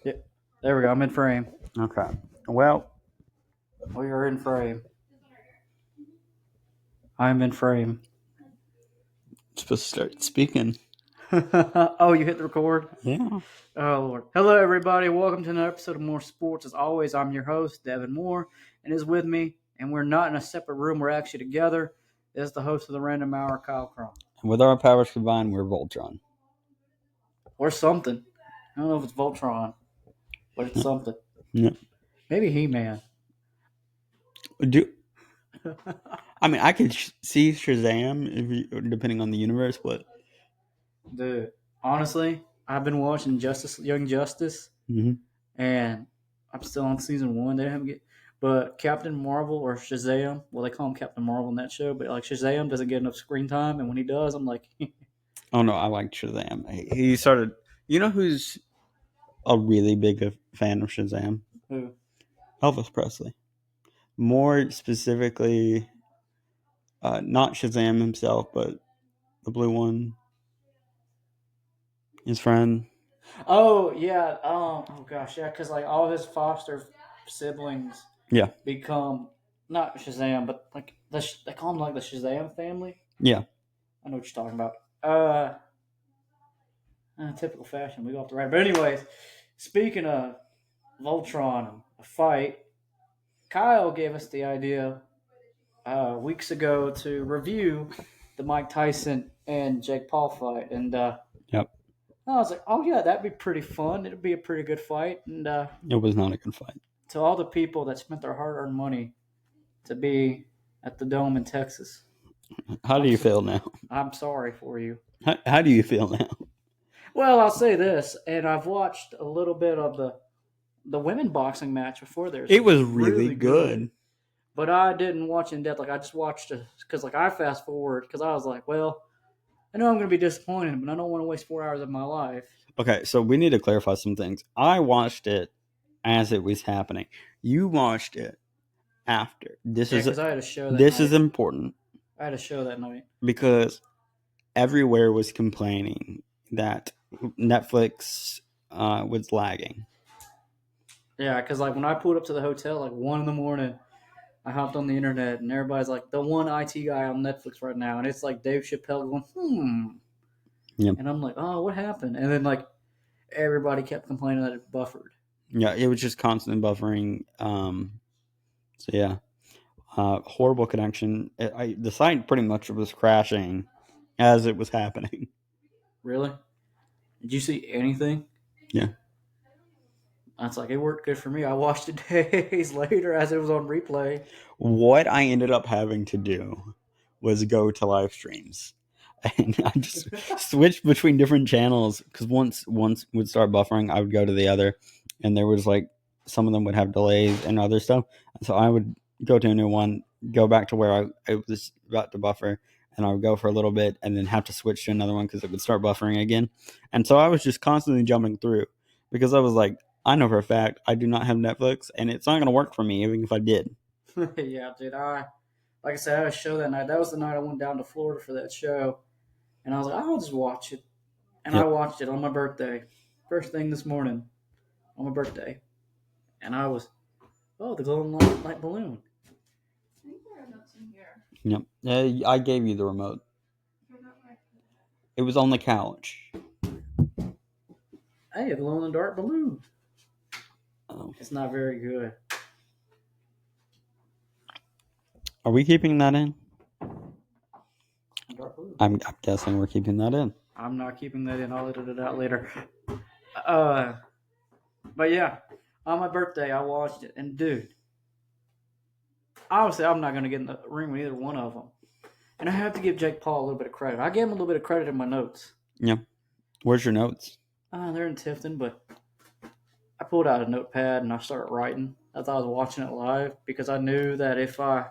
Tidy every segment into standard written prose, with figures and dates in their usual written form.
Yeah, there we go. I'm in frame. Okay. Well, We are in frame. I'm in frame. supposed to start speaking. Oh, you hit the record? Yeah. Oh, Lord. Hello, everybody. Welcome to another episode of More Sports. As always, I'm your host, Devin Moore, and is with me, and we're not in a separate room. We're actually together, is the host of the Random Hour, Kyle Crum. With our powers combined, we're Voltron. Or something. I don't know if it's Voltron, but it's something. Yeah. Maybe He-Man. Do I mean I could see Shazam depending on the universe, but Dude, honestly, I've been watching Young Justice, Mhm. and I'm still on season one. They haven't get, but Captain Marvel or Shazam. Well, they call him Captain Marvel in that show, but like Shazam doesn't get enough screen time, and when he does, I'm like, Oh no, I like Shazam. He started. You know who's a really big fan of Shazam? who? Elvis Presley. More specifically, not Shazam himself, but the blue one, his friend. Oh yeah. Oh gosh, yeah. Because like all his foster siblings Yeah. become not Shazam, but like they call him like the Shazam family. Yeah. I know what you're talking about. Uh, Typical fashion. We go off the right. But anyways, speaking of Voltron and a fight, Kyle gave us the idea weeks ago to review the Mike Tyson and Jake Paul fight, and Yep. I was like, "Oh yeah, that'd be pretty fun. It'd be a pretty good fight." And It was not a good fight. to all the people that spent their hard-earned money to be at the Dome in Texas, How do I'm you so, feel now? I'm sorry for you. How do you feel now? Well, I'll say this, and I've watched a little bit of the women boxing match before theirs. It was really good. But I didn't watch in depth. Like I just watched it because like I fast forward because I was like, well, I know I'm going to be disappointed, but I don't want to waste 4 hours of my life. Okay, so we need to clarify some things. I watched it as it was happening. You watched it after. Yeah, because I had a show that This night. is important I had a show that night. because everywhere was complaining that Netflix was lagging. Yeah, because like when I pulled up to the hotel, like 1 in the morning, I hopped on the internet and everybody's like, the one IT guy on Netflix right now, and it's like Dave Chappelle going, Yep. and I'm like, oh, what happened? And then like everybody kept complaining that it buffered. Yeah, it was just constant buffering. So yeah, horrible connection. The site pretty much was crashing as it was happening. Really? Did you see anything? Yeah. That's like it worked good for me. I watched it days later as it was on replay. What I ended up having to do was go to live streams. And I just switched between different channels because once would start buffering, I would go to the other, and there was like some of them would have delays and other stuff. So I would go to a new one, go back to where I was about to buffer, and I would go for a little bit, and then have to switch to another one because it would start buffering again. And so I was just constantly jumping through because I was like, I know for a fact I do not have Netflix, and it's not going to work for me even if I did. Yeah, dude. Like I said, I had a show that night. That was the night I went down to Florida for that show, and I was like, I'll just watch it. And I Yep. watched it on my birthday, first thing this morning on my birthday, and I was, oh, the glowing light balloon. I think there are notes in here. Yep. I gave you the remote. It was on the couch. Hey, a glow in the dark balloon. Oh. It's not very good. Are we keeping that in? Dark balloon. I'm guessing we're keeping that in. I'm not keeping that in. I'll edit it out later. But yeah, on my birthday, I watched it, and dude, obviously, I'm not going to get in the ring with either one of them. And I have to give Jake Paul a little bit of credit. I gave him a little bit of credit in my notes. Yeah. Where's your notes? They're in Tifton, but I pulled out a notepad and I started writing as I was watching it live because I knew that if I.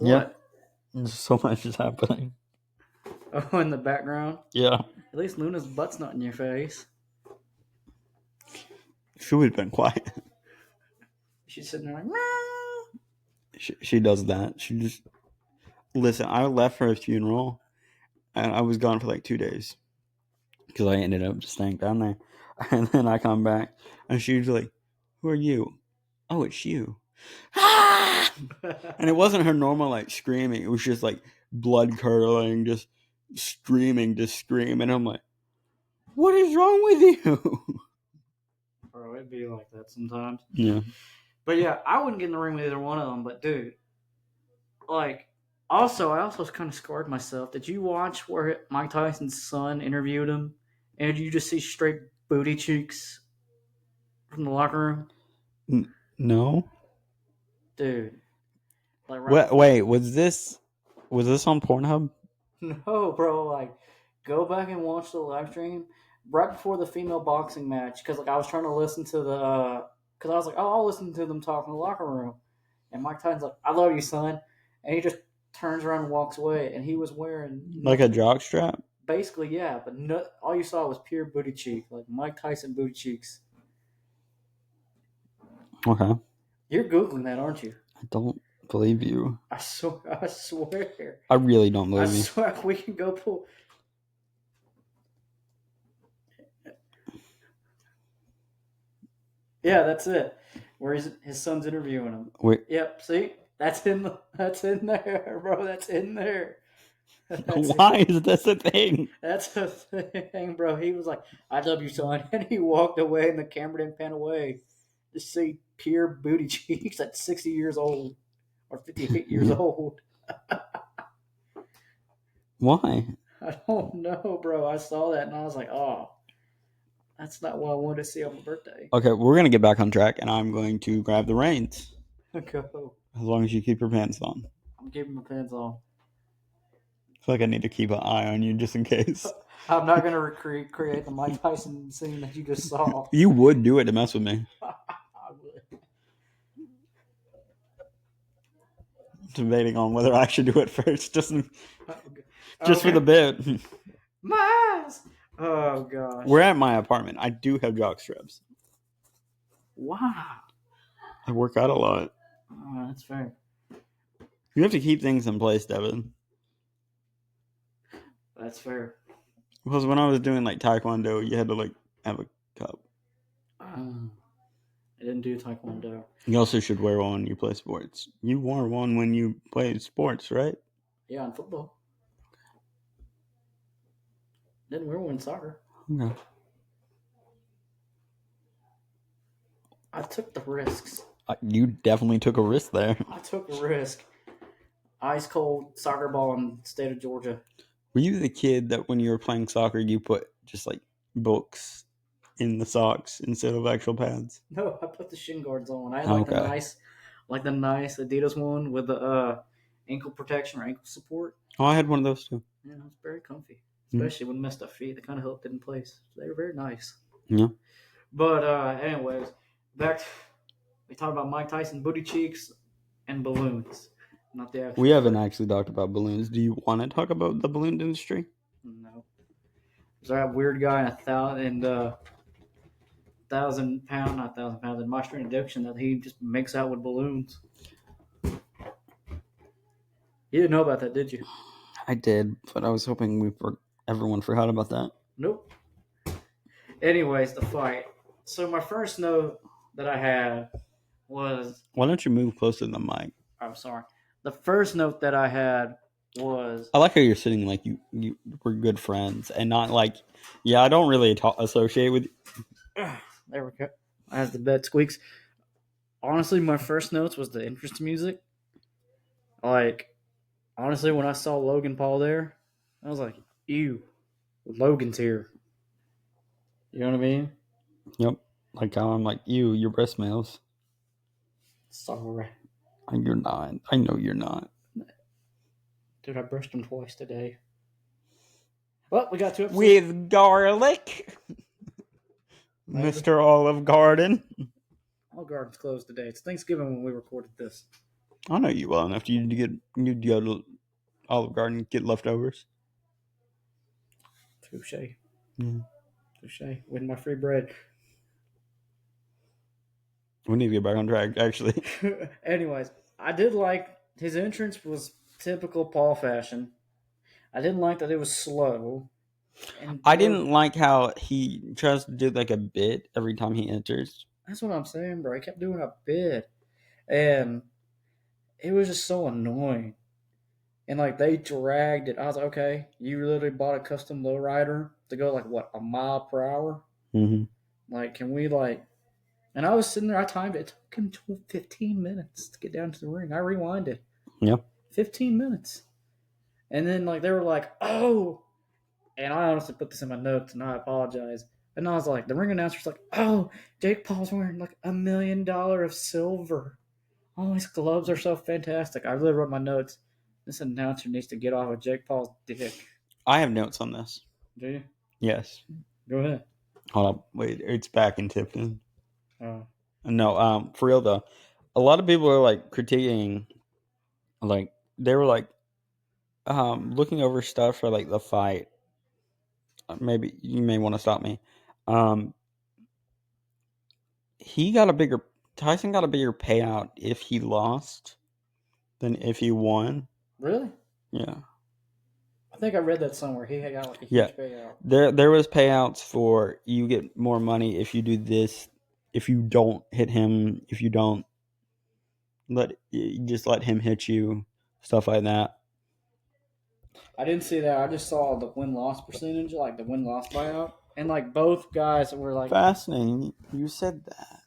Yeah. So much is happening. Oh, in the background? Yeah. At least Luna's butt's not in your face. She would have been quiet. She's sitting there like, meow. She does that. She just. Listen, I left for a funeral and I was gone for like 2 days because I ended up just staying down there. And then I come back, and she's like, "Who are you?" "Oh, it's you." Ah! And it wasn't her normal like screaming. It was just like blood curdling, just screaming to scream. And I'm like, "What is wrong with you?" Bro, it'd be like that sometimes. Yeah. But yeah, I wouldn't get in the ring with either one of them. But dude, like, I also kind of scarred myself. Did you watch where Mike Tyson's son interviewed him, and did you just see straight booty cheeks from the locker room, No. dude? Like right Wait, before. wait, was this on Pornhub? No, bro. Like, go back and watch the live stream right before the female boxing match because like I was trying to listen to the because I was like, oh, I'll listen to them talk in the locker room, and Mike Tyson's like, I love you, son, and he just turns around and walks away, and he was wearing Like a nothing. jock strap? Basically, yeah, but no, all you saw was pure booty cheek, like Mike Tyson booty cheeks. Okay. You're googling that, aren't you? I don't believe you. I swear, I swear, I really don't I believe you. swear, we can go pull. Yeah, that's it. Where his son's interviewing him. Wait, Yep. See, that's in there, bro. That's in there. That's why is this a thing? that's a thing, bro. He was like, "I love you, son," and he walked away, and the camera didn't pan away. Just see pure booty cheeks at 60 years old or 58 years old. Why? I don't know, bro. I saw that and I was like, "Oh, that's not what I wanted to see on my birthday." Okay, we're gonna get back on track, and I'm going to grab the reins. Go. As long as you keep your pants on. I'm keeping my pants on. I feel like I need to keep an eye on you just in case. I'm not gonna recreate the Mike Tyson scene that you just saw. You would do it to mess with me. I would. Debating on whether I should do it first, just for the Okay. bit. My eyes. Oh gosh. We're at my apartment. I do have jock straps. Wow. I work out a lot. Oh, that's fair. You have to keep things in place, Devin. That's fair. Because when I was doing like taekwondo, you had to like have a cup. I didn't do taekwondo. You also should wear one when you play sports. You wore one when you played sports, right? Yeah, in football. Didn't wear one in soccer. Okay. I took the risks. You definitely took a risk there. I took a risk. Ice cold soccer ball in the state of Georgia. Were you the kid that when you were playing soccer, you put just like books in the socks instead of actual pads? No, I put the shin guards on. I had Okay. like the nice Adidas one with the ankle protection or ankle support. Oh, I had one of those too. Yeah, it was very comfy, Mhm. especially when messed up feet. They kind of helped it in place. They were very nice. Yeah. But anyways, back. We talked about Mike Tyson booty cheeks and balloons, not the actual. We haven't actually talked about balloons. Do you want to talk about the balloon industry? No. There's that weird guy in not 1,000 pounds, in Monster Addiction that he just makes out with balloons. You didn't know about that, did you? I did, but I was hoping everyone forgot about that. Nope. Anyways, the fight. So my first note that I had was. Why don't you move closer to the mic? I'm sorry. The first note that I had was. I like how you're sitting like you were good friends and not like, yeah, I don't really associate with. There we go. As the bed squeaks. Honestly, my first notes was the entrance music. Like, honestly, when I saw Logan Paul there, I was like, ew, Logan's here. You know what I mean? Yep. Like how I'm like, your breath smells. Sorry. And you're not. I know you're not. Dude, I brushed him twice today. Well, we got 2 episodes. With garlic. Maybe. Mr. Olive Garden. Olive Garden's closed today. It's Thanksgiving when we recorded this. I know you well enough. You'd go to Olive Garden and get leftovers. Touche. Yeah. Touche. With my free bread. We need to get back on track, actually. Anyways, I did like his entrance was typical Paul fashion. I didn't like that it was slow. And I bro, didn't like how he tries to do like a bit every time he enters. that's what I'm saying, bro. He kept doing a bit, and it was just so annoying. And like they dragged it. I was like, okay, you literally bought a custom lowrider to go like what, a mile per hour? Mm-hmm. Like, can we like? And I was sitting there. I timed it. It took him 15 minutes to get down to the ring. I rewinded. Yep. 15 minutes. And then like they were like, oh, and I honestly put this in my notes, and I apologize. And I was like, the ring announcer's like, oh, Jake Paul's wearing like $1 million of silver. Oh, his gloves are so fantastic. I really wrote my notes. This announcer needs to get off of Jake Paul's dick. I have notes on this. Do you? Yes. Go ahead. Hold up. Wait, it's back in Tipton. Oh. No, for real though. A lot of people are like critiquing, like they were like looking over stuff for like the fight. Maybe you may want to stop me. Um he got a bigger Tyson got a bigger payout if he lost than if he won. Really? Yeah. I think I read that somewhere. He had got like a Yeah. huge payout. There was payouts for you get more money if you do this, if you don't hit him, if you don't you just let him hit you, stuff like that. I didn't see that. I just saw the win loss percentage, like the win loss buyout. And like both guys were like, Fascinating. You said that.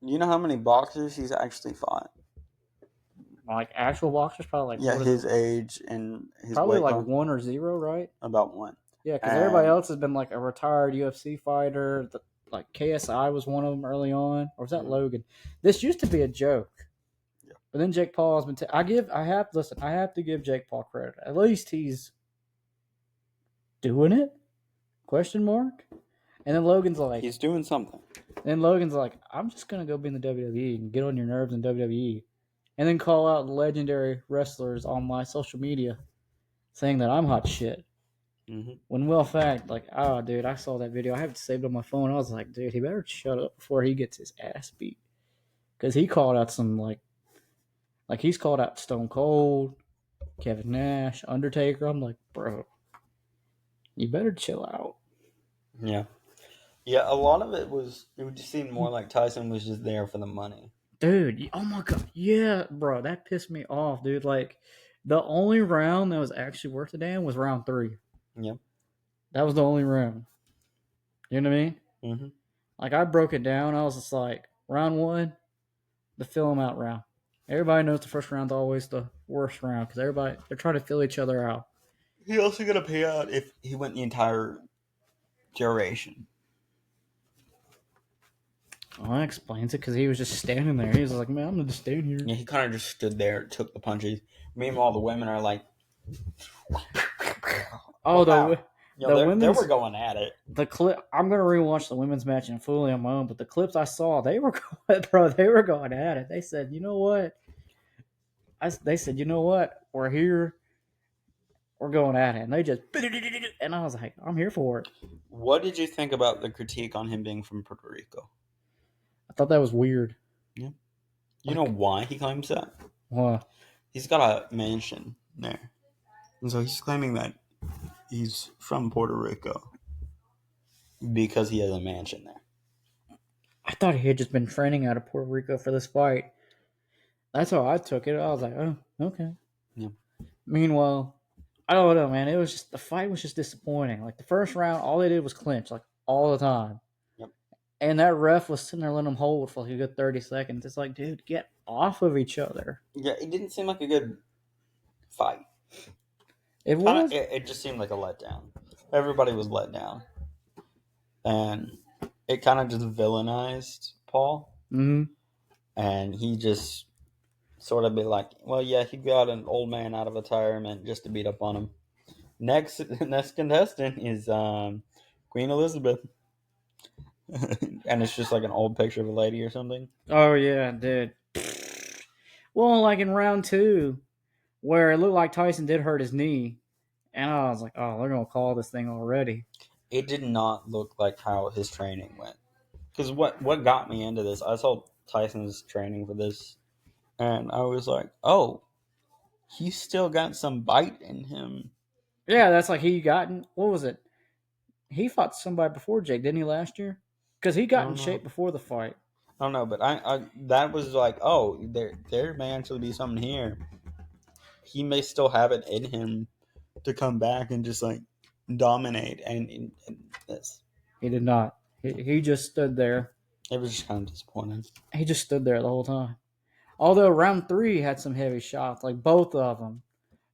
You know how many boxers he's actually fought? actual boxers, probably like Yeah, what is his it? age and his Probably weight like class. 1 or 0, right? About one. Yeah, because everybody And else has been like a retired UFC fighter. Like KSI was one of them early on, or was that Logan? This used to be a joke, yeah. but then Jake Paul has been. I have to give Jake Paul credit. At least he's doing it? Question mark. And then Logan's like, He's doing something. I'm just gonna go be in the WWE and get on your nerves in WWE, and then call out legendary wrestlers on my social media, saying that I'm hot shit. Mm-hmm. When well fact, like, oh dude, I saw that video. I have it saved on my phone. I was like, dude, he better shut up before he gets his ass beat. Because he called out some like he's called out Stone Cold, Kevin Nash, Undertaker. I'm like, bro, you better chill out. Yeah. Yeah, a lot of it would just seem more like Tyson was just there for the money. Dude, oh my god, yeah, bro, that pissed me off, dude. Like, the only round that was actually worth a damn was round 3. Yeah. That was the only round. You know what I mean? Mm-hmm. Like, I broke it down. I was just like, round 1, the fill 'em out round. Everybody knows the first round's always the worst round because they're trying to fill each other out. He also got a payout if he went the entire duration. Well, that explains it because he was just standing there. He was like, man, I'm going to just stand here. Yeah, he kind of just stood there, took the punches. Meanwhile, the women are like, Oh, wow. They women's were going at it. The clip. I'm gonna rewatch the women's match in fully on my own, but the clips I saw, they were going, bro. They were going at it. They said, you know what? They said, you know what? We're here. We're going at it, and they just. And I was like, I'm here for it. What did you think about the critique on him being from Puerto Rico? I thought that was weird. Yeah. You know why he claims that? Why? He's got a mansion there. And so he's claiming that he's from Puerto Rico because he has a mansion there. I thought he had just been training out of Puerto Rico for this fight. That's how I took it. I was like, oh, okay. Yeah. Meanwhile, I don't know, man. It was just the fight was just disappointing. Like the first round, all they did was clinch, like all the time. Yep. And that ref was sitting there letting them hold for like a good 30 seconds. It's like, dude, get off of each other. Yeah, it didn't seem like a good fight. It was. It just seemed like a letdown. Everybody was let down. And it kind of just villainized Paul. Mm-hmm. And he just sort of be like, well, yeah, he got an old man out of retirement just to beat up on him. Next contestant is Queen Elizabeth. And it's just like an old picture of a lady or something. Oh, yeah, dude. Well, like in round 2, where it looked like Tyson did hurt his knee. And I was like, oh, they're going to call this thing already. It did not look like how his training went. Because what got me into this, I saw Tyson's training for this, and I was like, oh, he's still got some bite in him. Yeah, that's like he gotten. What was it? He fought somebody before Jake, didn't he, last year? Because he I got in don't know. shape before the fight. I don't know, but I that was like, oh, there may actually be something here. He may still have it in him to come back and just like dominate. And this, He did not. He just stood there. it was just kind of disappointing. He just stood there the whole time. Although round three had some heavy shots, like both of them.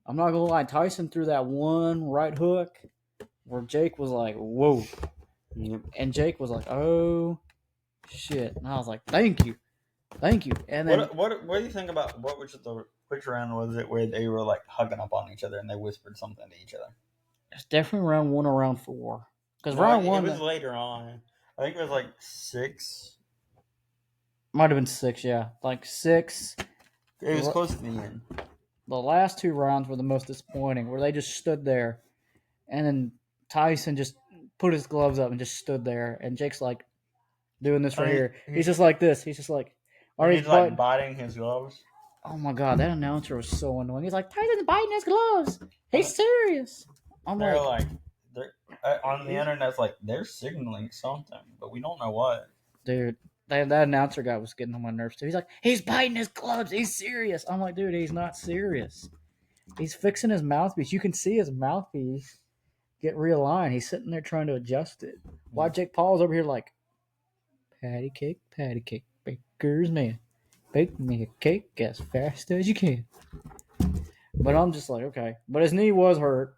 I'm not gonna lie, Tyson threw that one right hook where Jake was like, "Whoa," Yep. and Jake was like, "Oh shit," and I was like, "Thank you, thank you." And then What do you think about what was the which round was it where they were like hugging up on each other and they whispered something to each other? it's definitely round one or round four. Because No, round it one was later on. I think it was like 6. might have been six, yeah, like six. It was close to the end. The last two rounds were the most disappointing, where they just stood there, and then Tyson just put his gloves up and just stood there, and Jake's like doing this right here. He's just like this. He's just like, or he's He's like biting. biting his gloves. Oh my god, that announcer was so annoying. He's like, Tyson's biting his gloves. He's serious. I'm They're like, like they're on the internet. It's like they're signaling something, but we don't know what. dude, that announcer guy was getting on my nerves too. He's like, he's biting his gloves. He's serious. I'm like, dude, he's not serious. He's fixing his mouthpiece. You can see his mouthpiece get realigned. He's sitting there trying to adjust it. Why Jake Paul's over here like, patty cake, baker's man. Bake me a cake as fast as you can. But I'm just like, okay. But his knee was hurt.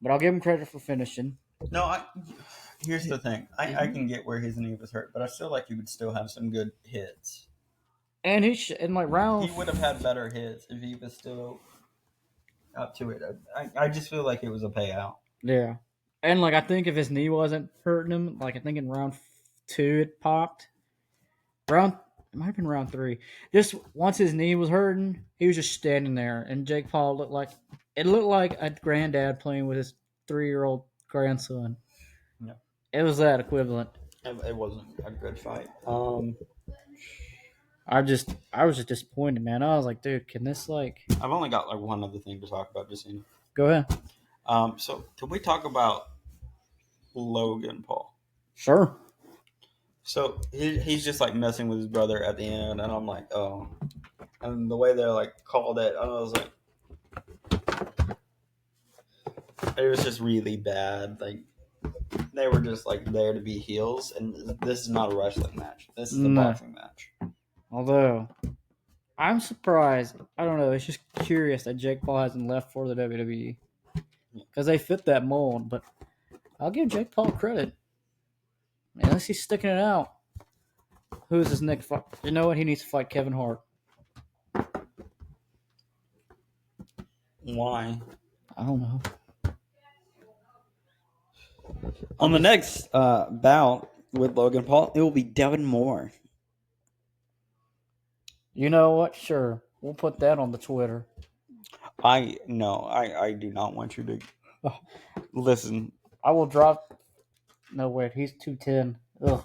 But I'll give him credit for finishing. No, here's the thing. I can get where his knee was hurt, but I feel like he would still have some good hits. And in like round, He would have had better hits if he was still up to it. I just feel like it was a payout. yeah. And like I think if his knee wasn't hurting him, like I think in round two it popped. Round it might have been round three. Just once his knee was hurting, he was just standing there, and Jake Paul looked like a granddad playing with his 3-year-old grandson. Yeah. It was that equivalent. It wasn't a good fight. I was just disappointed, man. I was like, dude, can this like I've only got like one other thing to talk about, just so you know. go ahead? So can we talk about Logan Paul? Sure. So he's just like messing with his brother at the end, and I'm like, oh. And the way they're like called it, I was like, it was just really bad. Like they were just like there to be heels, and this is not a wrestling match. This is a No. boxing match. Although I'm surprised. I don't know. It's just curious that Jake Paul hasn't left for the WWE because they fit that mold. But I'll give Jake Paul credit. Unless he's sticking it out. Who's his next fight? You know what? He needs to fight Kevin Hart. Why? I don't know. On the next bout with Logan Paul, it will be Devin Moore. You know what? Sure. We'll put that on the Twitter. I do not want you to listen. I will drop. No, wait. He's 210. Ugh.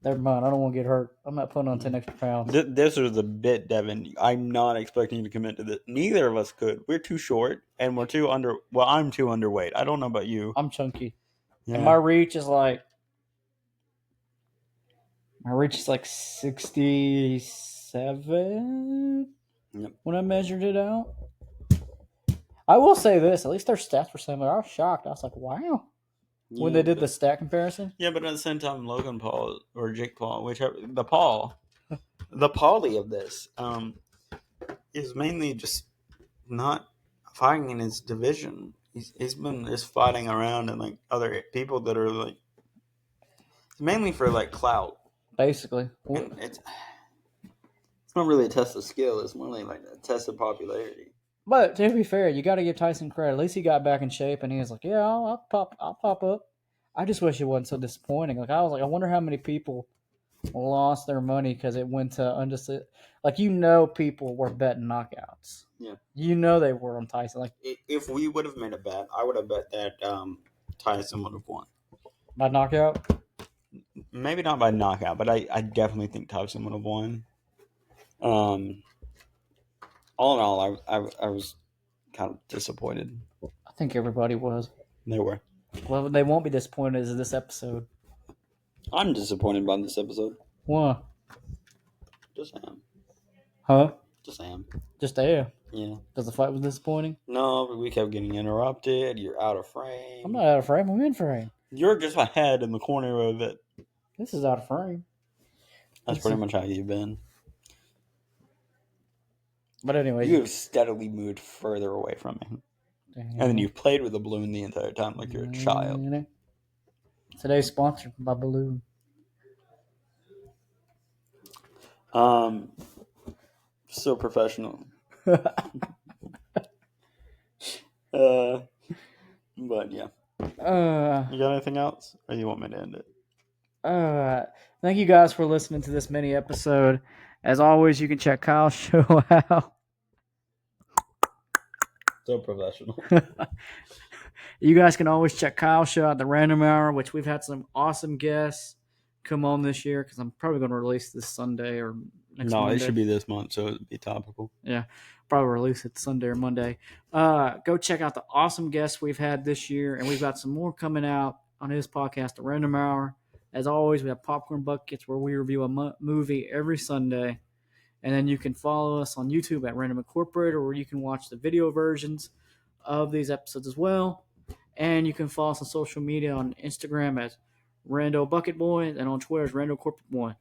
Never mind. I don't want to get hurt. I'm not putting on 10 extra pounds. This was a bit, Devin. I'm not expecting you to commit to this. Neither of us could. We're too short, and we're too under. Well, I'm too underweight. I don't know about you. I'm chunky. Yeah. And my reach is like 67 Yep. when I measured it out. I will say this, at least their stats were similar. I was shocked. I was like, wow. When they did the stat comparison. Yeah, but at the same time, Logan Paul or Jake Paul, whichever, the Paulie of this, is mainly just not fighting in his division. He's been just fighting around and like other people that are like mainly for like clout. Basically. And it's not really a test of skill. It's more like a test of popularity. But to be fair, you got to give Tyson credit. At least he got back in shape, and he was like, "Yeah, I'll pop up." I just wish it wasn't so disappointing. Like I was like, I wonder how many people lost their money because it went to undecided. Like people were betting knockouts. Yeah, they were on Tyson. Like if we would have made a bet, I would have bet that Tyson would have won by knockout. Maybe not by knockout, but I definitely think Tyson would have won. All in all, I was kind of disappointed. I think everybody was. They were. Well, they won't be disappointed as this episode. I'm disappointed by this episode. Why? Just am. Huh? Just am. Just there. Yeah. Because the fight was disappointing? No, but we kept getting interrupted. You're out of frame. I'm not out of frame. I'm in frame. You're just my head in the corner of it. This is out of frame. That's pretty much how you've been. But anyway. You have steadily moved further away from me. And then you've played with a balloon the entire time like you're a child. Today's sponsored by Balloon. So professional. But yeah. You got anything else? Or you want me to end it? Thank you guys for listening to this mini episode. As always, you can check Kyle's show out. So professional. You guys can always check Kyle's show out, The Random Hour, which we've had some awesome guests come on this year because I'm probably going to release this Sunday or next Monday. It should be this month, so it'd be topical. Yeah, probably release it Sunday or Monday. Go check out the awesome guests we've had this year, and we've got some more coming out on his podcast, The Random Hour. As always, we have Popcorn Buckets where we review a movie every Sunday. And then you can follow us on YouTube at Random Incorporated, where you can watch the video versions of these episodes as well. And you can follow us on social media on Instagram as Rando Bucket Boy and on Twitter as Rando Corporate Boy.